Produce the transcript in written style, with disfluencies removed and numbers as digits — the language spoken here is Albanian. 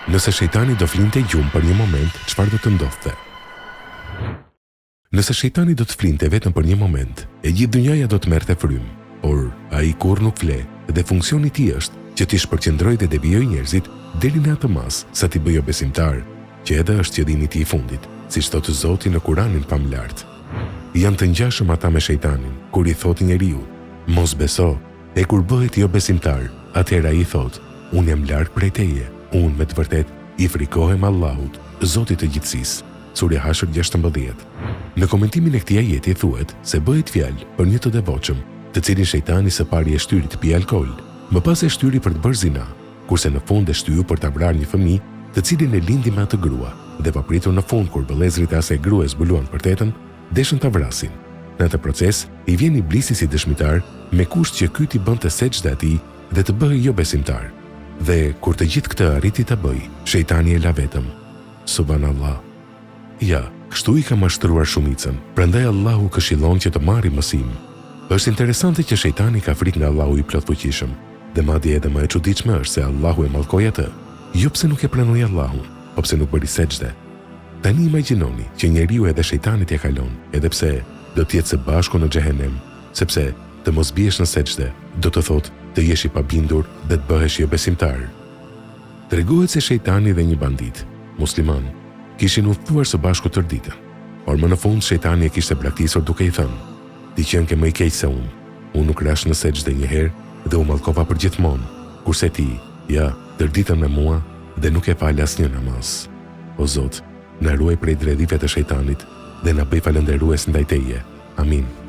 Nëse shejtani do flinte gjumë për një moment, çfarë do të ndodhte? Nëse shejtani do të flinte vetëm për një moment, e gjithë dhunjaja do të merrte frymë, por ai kurrë nuk fle dhe funksioni i tij është që t'i shpërqendrojë dhe devijojë njerëzit deri në atë mas sa t'i bëjë besimtar, që edhe është qëllimi i tij i fundit, siç thotë Zoti në Kuranin famulart. Janë të ngjashëm ata me shejtanin, kur i thotë njeriu, mos beso, e kur bëhet jo besimtar, atëherë ai thotë, unë jam larg prej teje, unë me të vërtet i frikohem Allahut, Zotit të gjithësisë. Surja Hashr 16. Në komentimin e këtij ajeti thuhet se bëhet fjalë për një të devotshëm, të cilin shejtani së pari e shtyri të pijë alkool, më pas e shtyri për të bërë zina, kurse në fund e shtyu për ta vrarë një fëmijë, të cilin e lindi me atë grua, dhe papritur në fund kur vëllezërit e asaj grue zbuluan për tetën, deshën ta vrasin. Në atë proces i vjen Iblisi si dëshmitar me kusht që ky t'i bënte sejdë atij dhe të bëhej jo besimtar. Dhe kur të gjithë këtë arriti ta bëj, shejtani e la vetëm. Subhanallah. Ja, kështu i ka mashtruar shumicën, prandaj Allahu këshillon që të marri mësim. Është interesante që shejtani ka frikë nga Allahu i plotfuqishëm, dhe madje edhe më e çuditshme është se Allahu e mallkoi atë. Jo pse nuk e pranoi Allahun, po pse nuk bëri sejdë. Tani imagjinoni që njeriu edhe shejtanit ja kalon, edhe pse do të jetë së bashku në xhehenem, sepse të mos biesh në sejdë do të thotë të jesh i pabindur dhe të bëhesh jo besimtar. Tregohet se shejtani dhe një bandit, musliman, kishin udhëtuar së bashku tërë ditën, por më në fund shejtani e kishte braktisur duke i thënë: "Ti qen ke më i keq se unë nuk rash në sejdë një herë dhe u mallkova për gjithmonë, kurse ti, ja, tërë ditën me mua dhe nuk e fal asnjë namaz. O Zot, na ruaj prej dredhive të shejtanit dhe na bëj falënderues ndaj Teje. Amin."